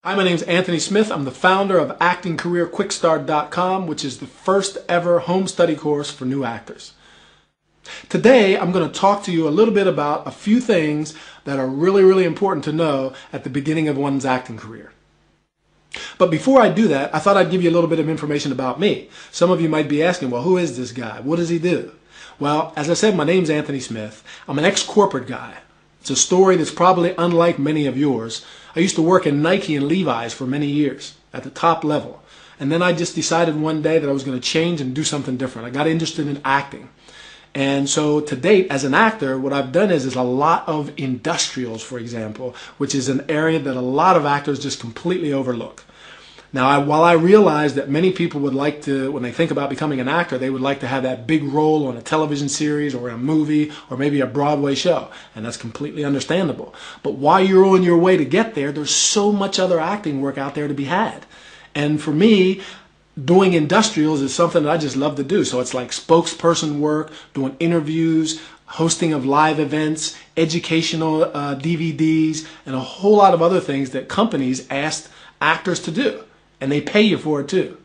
Hi, my name is Anthony Smith. I'm the founder of ActingCareerQuickStart.com, which is the first ever home study course for new actors. Today, I'm going to talk to you a little bit about a few things that are really important to know at the beginning of one's acting career. But before I do that, I thought I'd give you a little bit of information about me. Some of you might be asking, well, who is this guy? What does he do? Well, as I said, my name's Anthony Smith. I'm an ex-corporate guy. It's a story that's probably unlike many of yours. I used to work in Nike and Levi's for many years at the top level. And then I just decided one day that I was going to change and do something different. I got interested in acting. And so to date, as an actor, what I've done is a lot of industrials, for example, which is an area that a lot of actors just completely overlook. Now, while I realize that many people would like to, when they think about becoming an actor, they would like to have that big role on a television series or a movie or maybe a Broadway show, and that's completely understandable. But while you're on your way to get there, there's so much other acting work out there to be had. And for me, doing industrials is something that I just love to do. So it's like spokesperson work, doing interviews, hosting of live events, educational DVDs, and a whole lot of other things that companies ask actors to do. And they pay you for it too.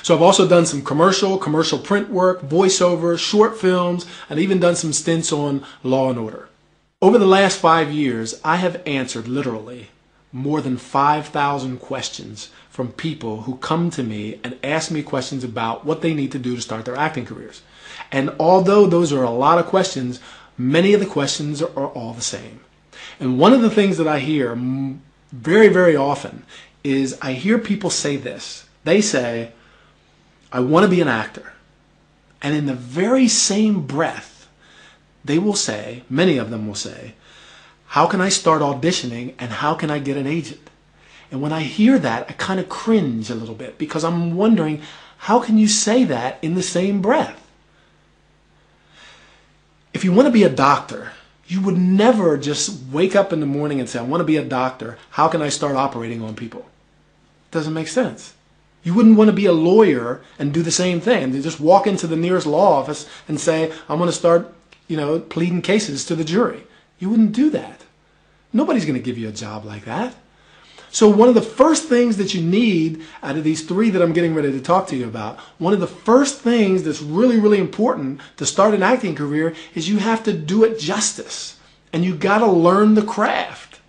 So I've also done some commercial print work, voiceover, short films, and even done some stints on Law and Order. Over the last 5 years, I have answered literally more than 5,000 questions from people who come to me and ask me questions about what they need to do to start their acting careers. And although those are a lot of questions, many of the questions are all the same. And one of the things that I hear very often is I hear people say this. They say, I want to be an actor. And in the very same breath, they will say, many of them will say, how can I start auditioning and how can I get an agent? And when I hear that, I kind of cringe a little bit because I'm wondering, how can you say that in the same breath? If you want to be a doctor, you would never just wake up in the morning and say, I want to be a doctor. How can I start operating on people? It doesn't make sense. You wouldn't want to be a lawyer and do the same thing. And just walk into the nearest law office and say, I'm going to start, pleading cases to the jury. You wouldn't do that. Nobody's going to give you a job like that. So one of the first things that you need out of these three that I'm getting ready to talk to you about, one of the first things that's really important to start an acting career is you have to do it justice. And you got to learn the craft.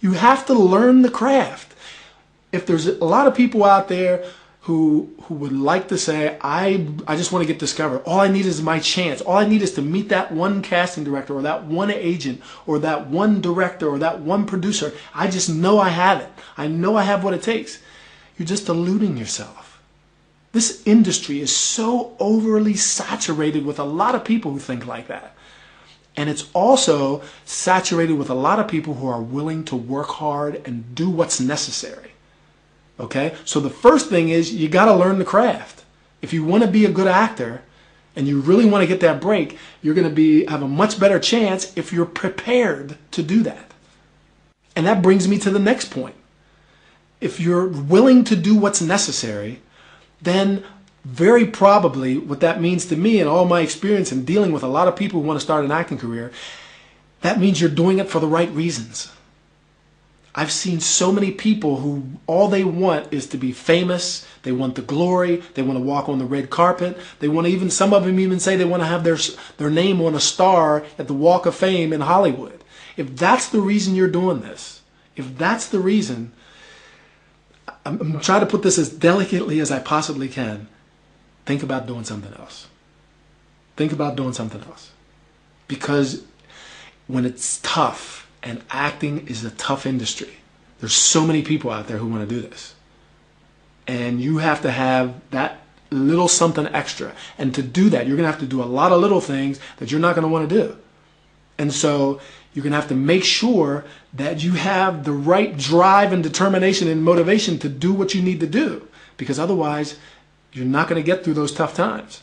You have to learn the craft. If there's a lot of people out there who would like to say, I just want to get discovered. All I need is my chance. All I need is to meet that one casting director or that one agent or that one director or that one producer. I just know I have it. I know I have what it takes. You're just deluding yourself. This industry is so overly saturated with a lot of people who think like that. And it's also saturated with a lot of people who are willing to work hard and do what's necessary. Okay? So the first thing is you got to learn the craft. If you want to be a good actor and you really want to get that break, you're going to have a much better chance if you're prepared to do that. And that brings me to the next point. If you're willing to do what's necessary, then very probably what that means to me and all my experience in dealing with a lot of people who want to start an acting career, that means you're doing it for the right reasons. I've seen so many people who all they want is to be famous. They want the glory. They want to walk on the red carpet. They want to even, some of them even say they want to have their name on a star at the Walk of Fame in Hollywood. If that's the reason you're doing this, if that's the reason, I'm trying to put this as delicately as I possibly can. Think about doing something else. Think about doing something else. Because when it's tough, and acting is a tough industry, there's so many people out there who want to do this. And you have to have that little something extra. And to do that, you're going to have to do a lot of little things that you're not going to want to do. And so you're going to have to make sure that you have the right drive and determination and motivation to do what you need to do. Because otherwise, you're not going to get through those tough times.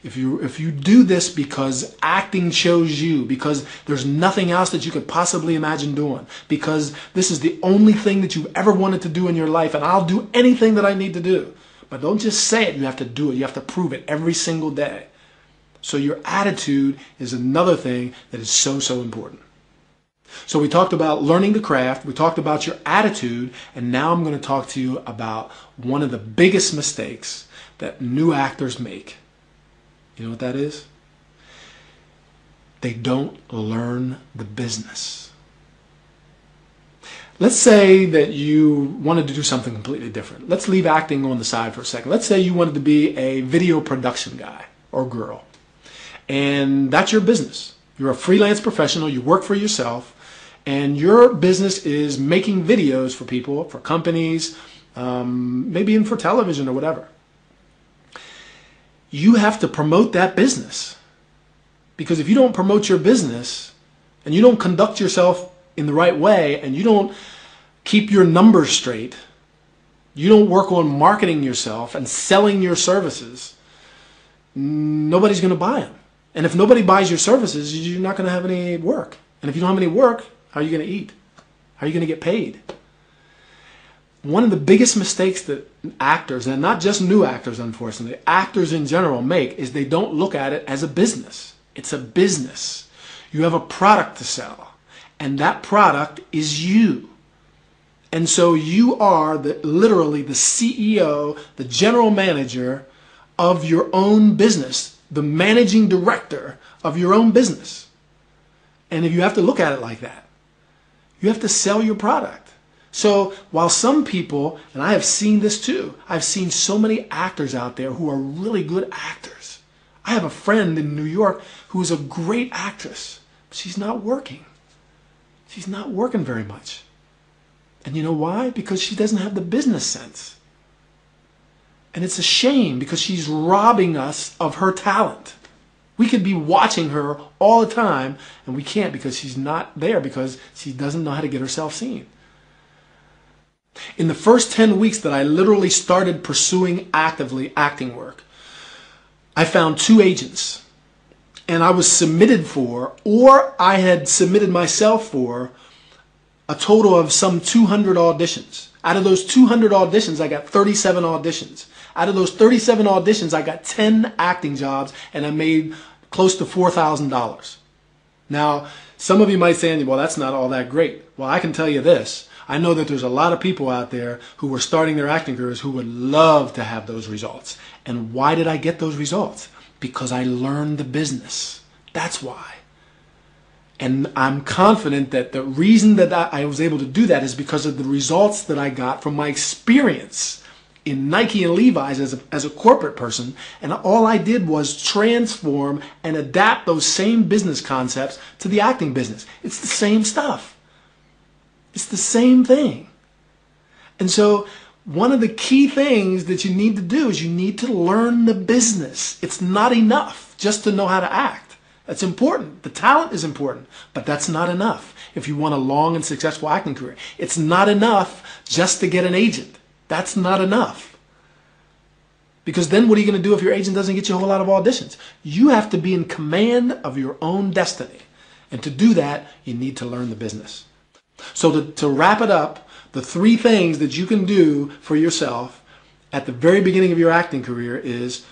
If you do this because acting chose you, because there's nothing else that you could possibly imagine doing, because this is the only thing that you've ever wanted to do in your life, and I'll do anything that I need to do. But don't just say it, you have to do it. You have to prove it every single day. So your attitude is another thing that is so, so important. So we talked about learning the craft, we talked about your attitude, and now I'm going to talk to you about one of the biggest mistakes that new actors make. You know what that is? They don't learn the business. Let's say that you wanted to do something completely different. Let's leave acting on the side for a second. Let's say you wanted to be a video production guy or girl, and that's your business. You're a freelance professional, you work for yourself, and your business is making videos for people, for companies, maybe even for television or whatever. You have to promote that business. Because if you don't promote your business, and you don't conduct yourself in the right way, and you don't keep your numbers straight, you don't work on marketing yourself and selling your services, nobody's going to buy them. And if nobody buys your services, you're not going to have any work. And if you don't have any work, how are you going to eat? How are you going to get paid? One of the biggest mistakes that actors, and not just new actors unfortunately, actors in general make, is they don't look at it as a business. It's a business. You have a product to sell, and that product is you. And so you are literally the CEO, the general manager of your own business, the managing director of your own business. And if you have to look at it like that, you have to sell your product. So while some people, and I have seen this too, I've seen so many actors out there who are really good actors. I have a friend in New York who is a great actress, but she's not working. She's not working very much. And you know why? Because she doesn't have the business sense. And it's a shame because she's robbing us of her talent. We could be watching her all the time, and we can't because she's not there, because she doesn't know how to get herself seen. In the first 10 weeks that I literally started pursuing actively acting work, I found 2 agents. And I was submitted for, or I had submitted myself for, a total of some 200 auditions. Out of those 200 auditions, I got 37 auditions. Out of those 37 auditions, I got 10 acting jobs, and I made close to $4,000. Now, some of you might say, well, that's not all that great. Well, I can tell you this. I know that there's a lot of people out there who were starting their acting careers who would love to have those results. And why did I get those results? Because I learned the business. That's why. And I'm confident that the reason that I was able to do that is because of the results that I got from my experience in Nike and Levi's as a corporate person. And all I did was transform and adapt those same business concepts to the acting business. It's the same stuff. It's the same thing. And so one of the key things that you need to do is you need to learn the business. It's not enough just to know how to act. That's important. The talent is important, but that's not enough if you want a long and successful acting career. It's not enough just to get an agent. That's not enough. Because then what are you going to do if your agent doesn't get you a whole lot of auditions? You have to be in command of your own destiny. And to do that, you need to learn the business. So to wrap it up, the 3 things that you can do for yourself at the very beginning of your acting career is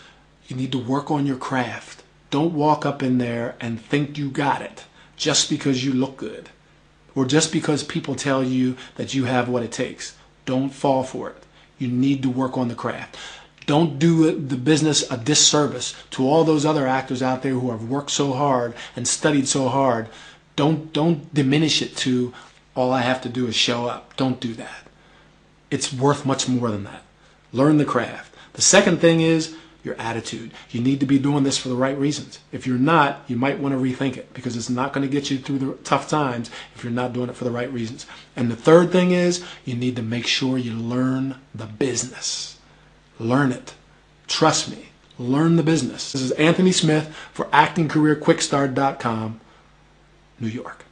you need to work on your craft. Don't walk up in there and think you got it just because you look good or just because people tell you that you have what it takes. Don't fall for it. You need to work on the craft. Don't do the business a disservice to all those other actors out there who have worked so hard and studied so hard. Don't diminish it to all I have to do is show up. Don't do that. It's worth much more than that. Learn the craft. The second thing is your attitude. You need to be doing this for the right reasons. If you're not, you might want to rethink it because it's not going to get you through the tough times if you're not doing it for the right reasons. And the third thing is you need to make sure you learn the business. Learn it. Trust me. Learn the business. This is Anthony Smith for ActingCareerQuickStart.com, New York.